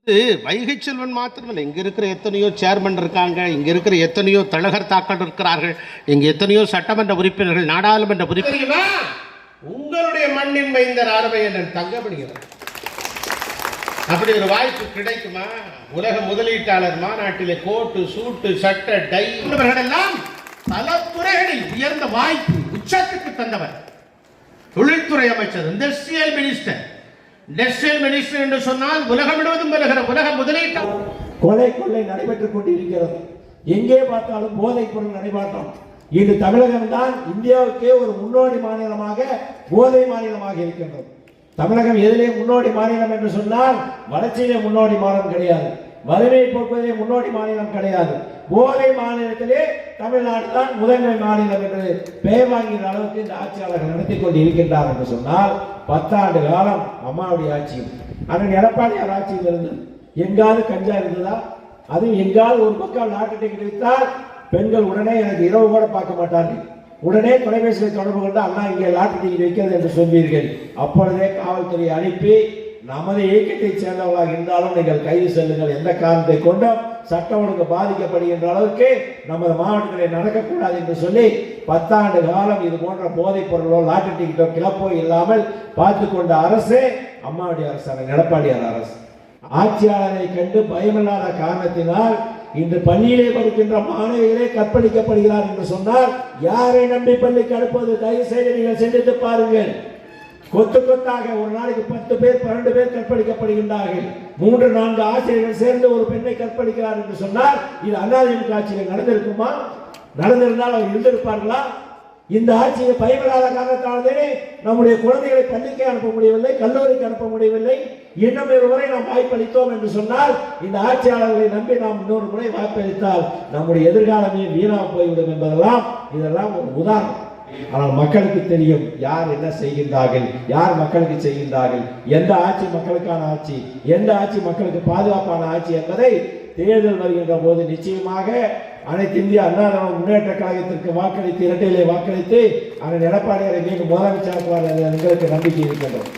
வைகை செல்வன் மாத்திரமில்லை, இங்கே இருக்கிற எத்தனையோ சேர்மன் இருக்காங்க, இங்கே இருக்கிற எத்தனையோ தலகர் தாக்கல் இருக்கிறார்கள், இங்கே எத்தனையோ சட்டமன்ற உறுப்பினர்கள், நாடாளுமன்ற உறுப்பினர்கள். உங்களுடைய மண்ணின் மைந்தர் ஆரம்பையன் தங்கப்படுகிறார். அப்படி ஒரு வாய்ப்பு கிடைக்குமா? உலக முதலீட்டாளர் மாநாட்டிலே கோட்டு சூட்டு சட்ட டை எல்லாம் பல துறைகளில் உயர்ந்த வாய்ப்பு உச்சத்துக்கு தந்தவர் தொழில்துறை அமைச்சர், இண்டஸ்ட்ரியல் மினிஸ்டர். இண்டஸ்ட்ரியல் மினிஸ்டர் என்று சொன்னால் உலகம் முழுவதும் வருகிற உலக முதலீட்டு கொள்ளை நடைபெற்றுக் கொண்டிருக்கிறது. எங்கே பார்த்தாலும் போதைப் பொருள் நடைபாட்டம். இது தமிழகம் தான் இந்தியாவுக்கே ஒரு முன்னோடி மாநிலமாக போதை மாநிலமாக இருக்கின்றது. தமிழகம் எதிலே முன்னோடி மாநிலம் என்று சொன்னால் வளர்ச்சியிலே முன்னோடி மாநிலம் கிடையாது, வறுமையை போக்குவதிலே முன்னோடி மாநிலம் கிடையாது. போதை மாநிலத்திலே தமிழ்நாடு தான் முதன்மை மாநிலம் என்று பெயர் வாங்கிற அளவுக்கு இந்த ஆட்சியாளர்கள் நடத்தி கொண்டு இருக்கின்றார் என்று சொன்னால் 10 ஆண்டு காலம் அம்மாவுடைய ஆட்சியும் அண்ணன் எடப்பாடியார் ஆட்சியில் இருந்தது. எங்காவது கஞ்சா இருந்ததா? அது எங்காவது ஒரு பக்கம் லாட்டரி டிக்கெட் வைத்தால் பெண்கள் உடனே எனக்கு இரவு கூட பார்க்க மாட்டார்கள், உடனே தொலைபேசியில் தொடர்பு கொண்டு அண்ணா இங்கே லாட்டரி டிக்கெட் வைக்கிறது என்று சொல்வீர்கள். அப்பொழுதே காவல்துறை அனுப்பி நமது இயக்கத்தை சேர்ந்தவர்களாக இருந்தாலும் நீங்கள் கைது செல்லுங்கள், எந்த காரணத்தை கொண்டும் சட்டம் ஒழுங்கு பாதிக்கப்படுகின்ற அளவுக்கு நமது மாவட்டங்களில் நடக்கக்கூடாது என்று சொல்லி 10 ஆண்டு காலம் இது போன்ற போதைப் பொருளோ லாட்டரி டிக்கெட்டோ கிளப்போ இல்லாமல் பார்த்து கொண்ட அரசு அம்மாவுடைய அரசு, எடப்பாடியார் அரசு. ஆட்சியாளரை கண்டு பயமில்லாத காரணத்தினால் இன்று பள்ளியிலே படிக்கின்ற மாணவிகளே கற்பழிக்கப்படுகிறார் என்று சொன்னால் யாரை நம்பி பள்ளிக்கு அனுப்புவது? தயவு செய்து நீங்கள் சிந்தித்து பாருங்கள். கொத்து கொத்தாக ஒரு நாளைக்கு 10 பேர் 12 பேர் கற்பழிக்கப்படுகின்றார்கள். 3-4 ஆசிரியர்கள் சேர்ந்து ஒரு பெண்ணை கற்பழிக்கிறார் என்று சொன்னால் இது அதிமுக ஆட்சியில் நடந்திருக்குமா? நடந்திருந்தால் அவர் இருந்திருப்பார்களா? இந்த ஆட்சியை பயப்படாத காரணத்தாலே நம்முடைய குழந்தைகளை பள்ளிக்கு அனுப்ப முடியவில்லை, கல்லூரிக்கு அனுப்ப முடியவில்லை. இன்னும் ஒருமுறை நாம் வாய்ப்பளித்தோம் என்று சொன்னால் இந்த ஆட்சியாளர்களை நம்பி நாம் இன்னொரு முறை வாய்ப்பளித்தால் நம்முடைய எதிர்காலமே வீணாக போய்விடும் என்பதெல்லாம் இதெல்லாம் ஒரு உதாரணம். ஆனால் மக்களுக்கு தெரியும் யார் என்ன செய்கின்றார்கள், யார் மக்களுக்கு செய்கின்றார்கள், எந்த ஆட்சி மக்களுக்கான ஆட்சி, எந்த ஆட்சி மக்களுக்கு பாதுகாப்பான ஆட்சி என்பதை தேர்தல் வருகின்ற போது நிச்சயமாக அனைத்து இந்திய அண்ணா திராவிட முன்னேற்ற கழகத்திற்கு வாக்களித்து இரட்டையிலே வாக்களித்து அண்ணன் எடப்பாடியாரை மீண்டும் முதலமைச்சராக்குவார் எங்களுக்கு நம்பிக்கை இருக்கின்றது.